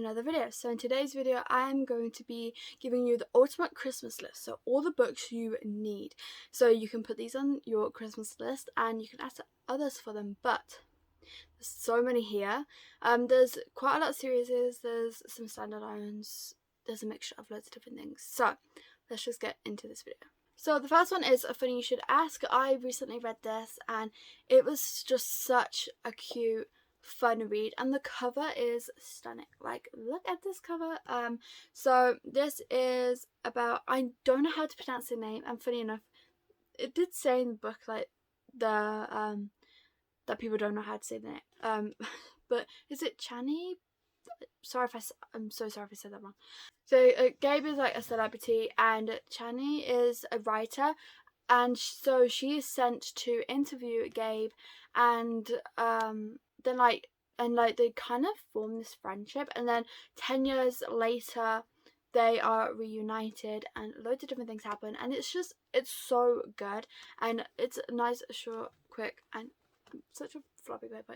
another video. So in today's video I'm going to be giving you the ultimate Christmas list, so all the books you need. So you can put these on your Christmas list and you can ask others for them, but there's so many here. There's quite a lot of series, there's some standalones, there's a mixture of loads of different things. So let's just get into this video. So the first one is Funny You Should Ask. I recently read this and it was just such a cute, fun read, and the cover is stunning. Like, look at this cover. So this is about, I don't know how to pronounce the name, and funny enough it did say in the book like the that people don't know how to say the name, but is it Chani? I'm so sorry if I said that wrong. So Gabe is like a celebrity and Chani is a writer, and so she is sent to interview Gabe, and then they kind of form this friendship, and then 10 years later they are reunited and loads of different things happen, and it's so good, and it's nice, short, quick, and such a floppy paper.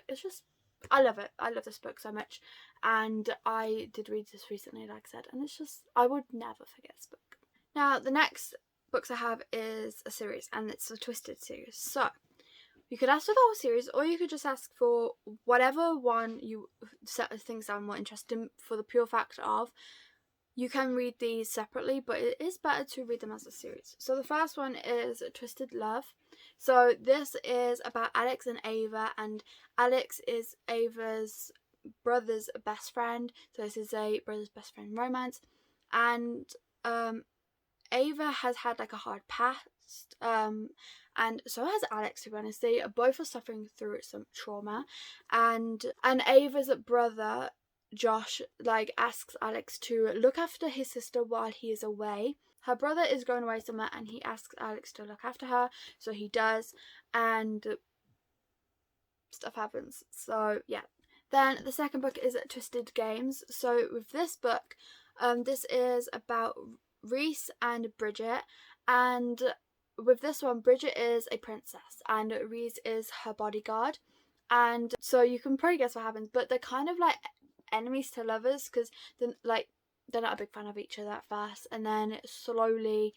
I love it. I love this book so much, and I did read this recently, like I said, and I would never forget this book. Now the next books I have is a series, and it's a Twisted series. So you could ask for the whole series, or you could just ask for whatever one you think sound more interesting, for the pure fact of you can read these separately, but it is better to read them as a series. So the first one is Twisted Love. So this is about Alex and Ava, and Alex is Ava's brother's best friend. So this is a brother's best friend romance, and Ava has had like a hard past, and so has Alex, to be honest. They both are suffering through some trauma, and Ava's brother Josh asks Alex to look after his sister while he is away. Her brother is going away somewhere and he asks Alex to look after her, so he does, and stuff happens. So yeah. Then the second book is Twisted Games. So with this book, this is about Reese and Bridget, and with this one Bridget is a princess and Reese is her bodyguard, and so you can probably guess what happens, but they're kind of like enemies to lovers, because they're not a big fan of each other at first, and then slowly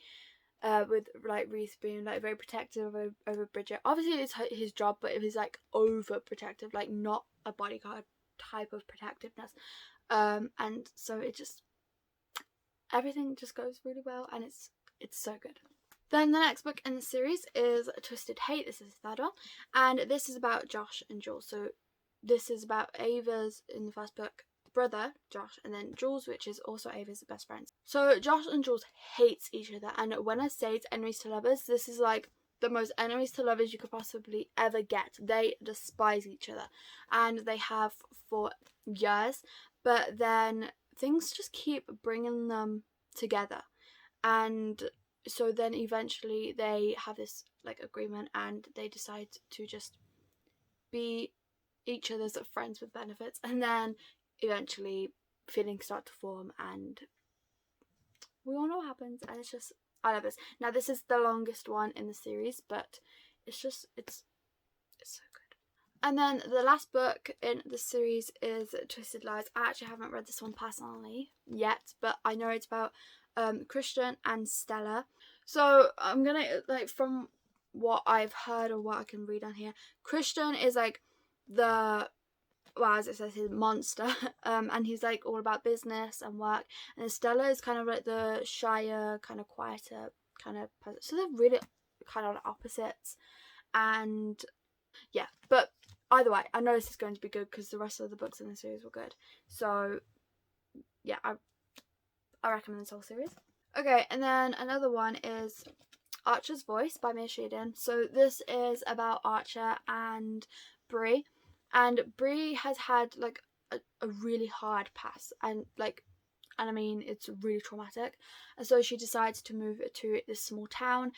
with Reese being very protective over Bridget. Obviously it's his job, but it was overprotective, not a bodyguard type of protectiveness, and so everything just goes really well, and it's so good. Then the next book in the series is Twisted Hate. This is the third one, and this is about Josh and Jules. So this is about Ava's, in the first book, brother Josh, and then Jules, which is also Ava's best friend. So Josh and Jules hate each other, and when I say it's enemies to lovers, this is like the most enemies to lovers you could possibly ever get. They despise each other, and they have for years, but then things just keep bringing them together, and so then eventually they have this agreement, and they decide to just be each other's friends with benefits, and then eventually feelings start to form, and we all know what happens, and I love this. Now this is the longest one in the series, but it's so good. And then the last book in the series is Twisted Lies. I actually haven't read this one personally yet, but I know it's about Christian and Stella. So I'm gonna from what I've heard or what I can read on here, Christian is as it says, his monster, and he's all about business and work, and Stella is kind of the shyer, kind of quieter kind of person. So they're really kind of opposites, and yeah, but either way I know this is going to be good because the rest of the books in the series were good. So yeah, I recommend this whole series. Okay, and then another one is Archer's Voice by Mia Sheridan. So this is about Archer and Bree, and Bree has had a really hard past, and I mean it's really traumatic, and so she decides to move to this small town,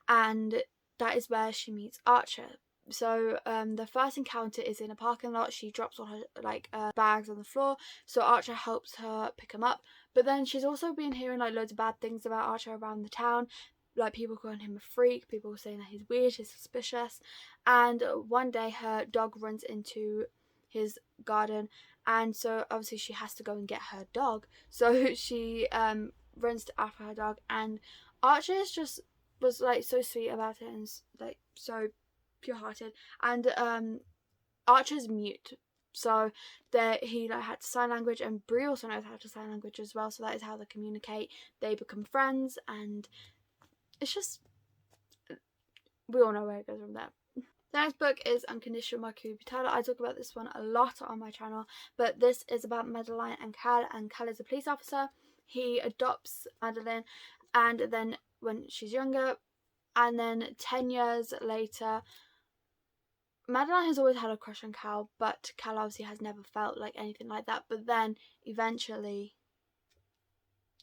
and that is where she meets Archer. So the first encounter is in a parking lot. She drops all her bags on the floor, so Archer helps her pick them up, but then she's also been hearing loads of bad things about Archer around the town, people calling him a freak, people saying that he's weird, he's suspicious, and one day her dog runs into his garden and so obviously she has to go and get her dog. So she runs after her dog, and Archer is just was like so sweet about it and like so pure-hearted. And Archer's mute, so that he like had to sign language, and Bree also knows how to sign language as well, so that is how they communicate. They become friends, and it's just, we all know where it goes from there. The next book is Unconditional by Kubi Tyler. I talk about this one a lot on my channel, but this is about Madeline and Cal, and Cal is a police officer. He adopts Madeline, and then when she's younger, and then 10 years later, Madeline has always had a crush on Cal, but Cal obviously has never felt like anything like that. But then eventually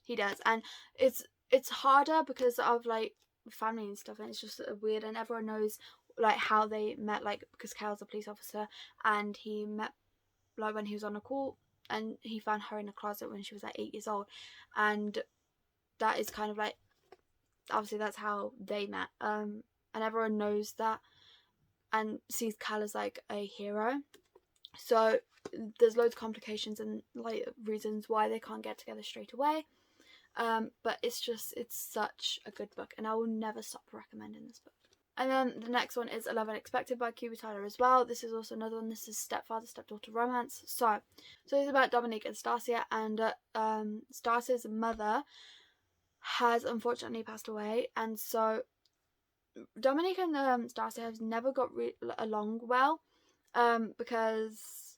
he does, and it's harder because of like family and stuff, and it's just weird, and everyone knows like how they met, like because Cal's a police officer, and he met like when he was on a call, and he found her in a closet when she was like 8 years old, and that is kind of like, obviously that's how they met, and everyone knows that and sees Cal as like a hero. So there's loads of complications and like reasons why they can't get together straight away, but it's such a good book, and I will never stop recommending this book. And then the next one is 11 Unexpected by Kubi Tyler as well. This is also another one. This is stepfather stepdaughter romance. So it's about Dominique and Stasia, and Stasia's mother has unfortunately passed away, and so Dominique and Stasia have never got along well, because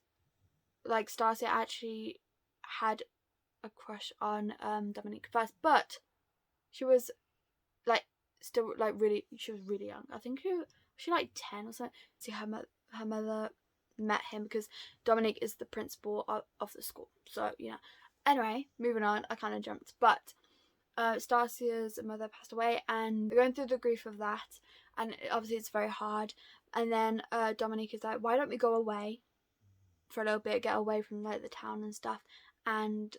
like Stasia actually had a crush on Dominique first, but she was like still like she was really young. I think she like 10 or something. See, her mother met him because Dominique is the principal of the school. So anyway, moving on. I kind of jumped, but Stasia's mother passed away, and we're going through the grief of that, and obviously it's very hard. And then Dominique is like, why don't we go away for a little bit, get away from like the town and stuff, and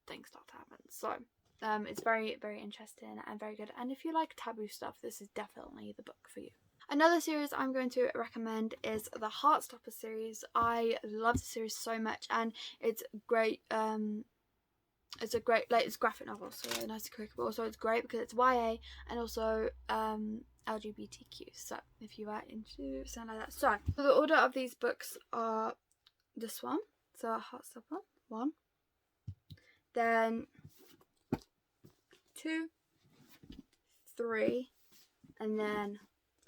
things start to happen. So it's very, very interesting and very good, and if you like taboo stuff, this is definitely the book for you. Another series I'm going to recommend is the Heartstopper series. I love the series so much, and it's great. It's a great, like, it's graphic novel, so nice to quick, but also it's great because it's YA and also LGBTQ, so if you are into something like that. So the order of these books are this one, so Heartstopper 1, then 2, 3, and then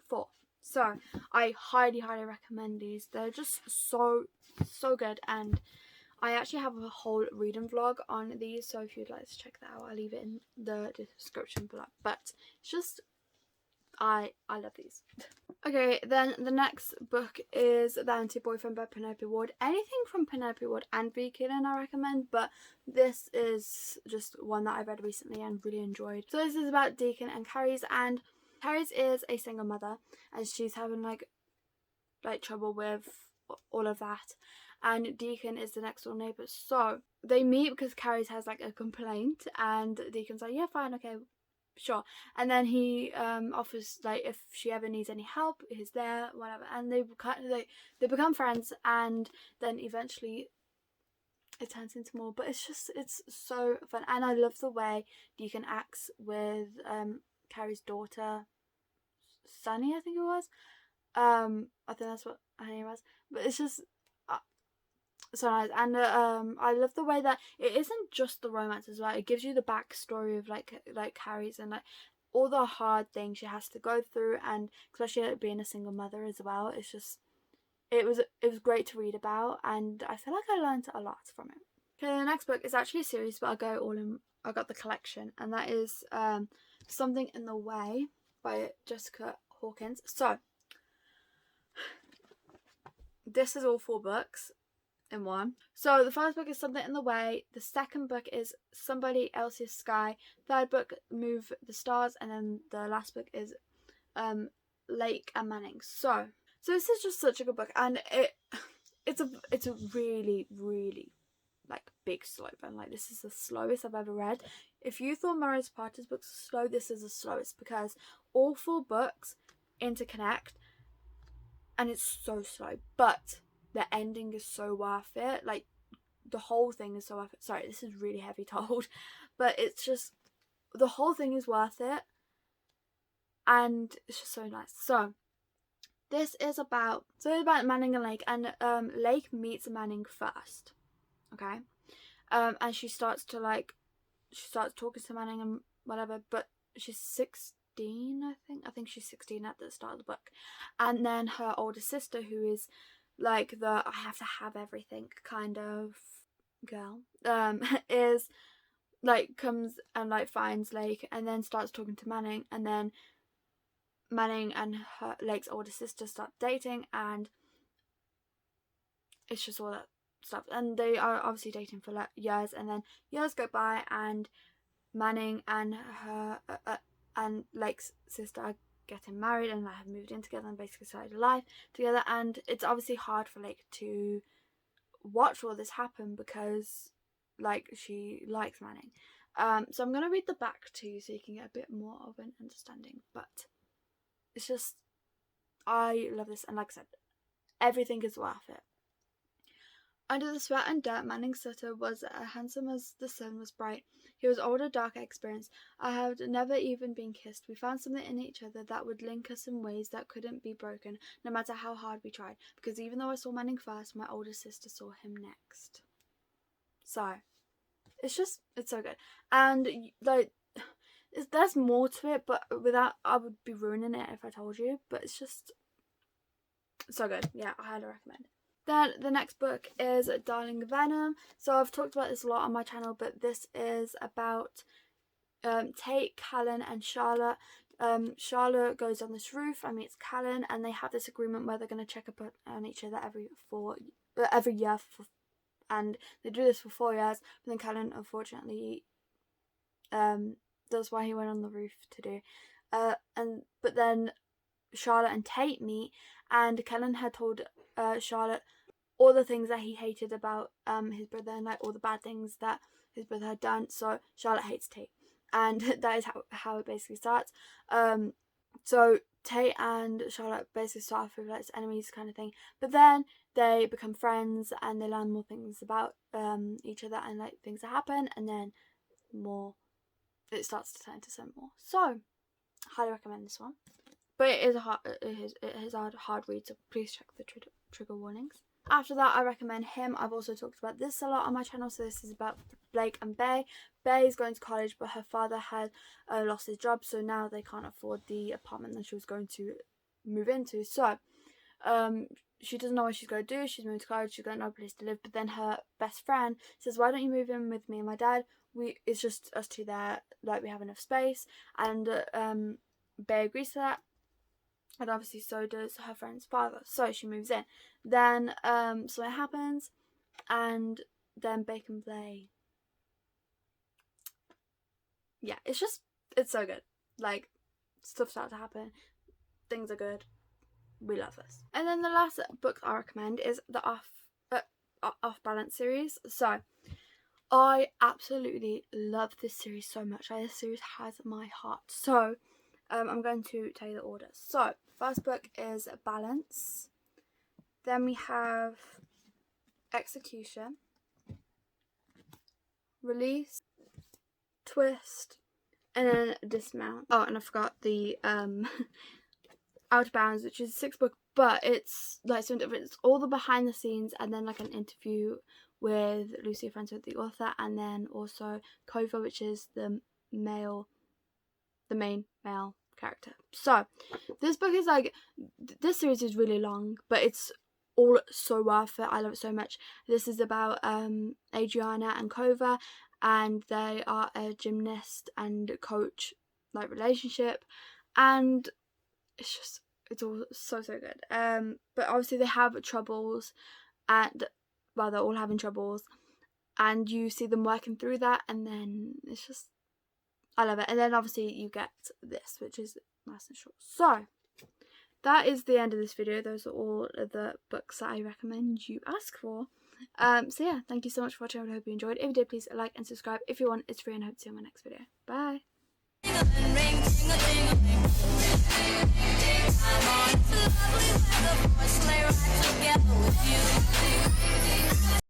4. So I highly recommend these. They're just so good, and I actually have a whole reading vlog on these, so if you'd like to check that out, I'll leave it in the description below. But it's just, I love these. Okay, then the next book is The Anti-Boyfriend by Penelope Ward. Anything from Penelope Ward and V. Killen I recommend, but this is just one that I read recently and really enjoyed. So this is about Deacon and Carries, and Carries is a single mother, and she's having like trouble with all of that. And Deacon is the next door neighbour, so they meet because Carries has like a complaint, and Deacon's like, yeah, fine, okay, sure. And then he offers like if she ever needs any help, he's there, whatever. And they become friends, and then eventually it turns into more. But it's so fun, and I love the way Deacon acts with Carrie's daughter, Sunny, I think it was. I think that's what her name was. But it's just so nice, and I love the way that it isn't just the romance as well. It gives you the backstory of like Carrie's and like all the hard things she has to go through, and especially like, being a single mother as well. It's just it was great to read about, and I feel like I learned a lot from it. Okay, the next book is actually a series, but I got the collection, and that is Something in the Way by Jessica Hawkins. So this is all 4 books in one. So the first book is Something in the Way, the second book is Somebody Else's Sky, third book Move the Stars, and then the last book is Lake and Manning. So this is just such a good book, and it's a really like big slow burn. Like, this is the slowest I've ever read. If you thought Marius Potter's books were slow, this is the slowest, because all 4 books interconnect and it's so slow, but the ending is so worth it. Like, the whole thing is so worth it. Sorry, this is really heavy told, but it's just, the whole thing is worth it, and it's just so nice. So this is about, Manning and Lake, and Lake meets Manning first, okay, and she starts talking to Manning and whatever, but she's 16, I think she's 16 at the start of the book, and then her older sister, who is like the I have to have everything kind of girl, is like, comes and like finds Lake and then starts talking to Manning, and then Manning and Lake's older sister start dating, and it's just all that stuff, and they are obviously dating for like years, and then years go by, and Manning and her and Lake's sister are getting married, and have moved in together and basically started a life together, and it's obviously hard for Lake to watch all this happen because like she likes Manning. So I'm gonna read the back to you so you can get a bit more of an understanding, but it's just, I love this, and like I said, everything is worth it. Under the sweat and dirt, Manning's sister was handsome as the sun was bright. He was older, darker, experienced. I had never even been kissed. We found something in each other that would link us in ways that couldn't be broken, no matter how hard we tried. Because even though I saw Manning first, my older sister saw him next. So, it's so good. And, like, there's more to it, but without, I would be ruining it if I told you. But it's just so good. Yeah, I highly recommend. Then the next book is Darling Venom. So I've talked about this a lot on my channel, but this is about Tate, Callan and Charlotte. Charlotte goes on this roof and meets Callan, and they have this agreement where they're going to check up on each other every year, and they do this for 4 years. But then Callan, unfortunately, that's why he went on the roof to do. But then Charlotte and Tate meet, and Callan had told Charlotte all the things that he hated about his brother, and like all the bad things that his brother had done. So Charlotte hates Tate, and that is how it basically starts. So Tate and Charlotte basically start off with like enemies kind of thing, but then they become friends and they learn more things about each other, and like things that happen, and then it starts to turn into something more. So highly recommend this one, but it is a hard read, so please check the trigger warnings. After that, I recommend him. I've also talked about this a lot on my channel. So this is about Blake and Bay. Bay is going to college, but her father had lost his job, so now they can't afford the apartment that she was going to move into. So she doesn't know what she's going to do. She's moving to college. She's got no place to live. But then her best friend says, "Why don't you move in with me and my dad? It's just us two there. Like, we have enough space." And Bay agrees to that. And obviously so does her friend's father. So she moves in. Then something happens, and then Bacon Play. Yeah, it's so good. Like, stuff starts to happen. Things are good. We love this. And then the last book I recommend is the Off Balance series. So I absolutely love this series so much. This series has my heart. So I'm going to tell you the order. So first book is Balance. Then we have Execution, Release, Twist, and then Dismount. Oh, and I forgot the Outer Bounds, which is a 6th book, but it's like something different. It's all the behind the scenes, and then like an interview with Lucy, friends with the author, and then also Kova, which is the main male character. So this book is like, this series is really long, but it's all so worth it. I love it so much. This is about Adriana and Kova, and they are a gymnast and coach like relationship, and it's all so good. But obviously they have troubles, and they're all having troubles, and you see them working through that, and then I love it. And then obviously you get this, which is nice and short. So that is the end of this video. Those are all of the books that I recommend you ask for. So yeah, thank you so much for watching. I hope you enjoyed. If you did, please like and subscribe. If you want, it's free, and I hope to see you in my next video. Bye.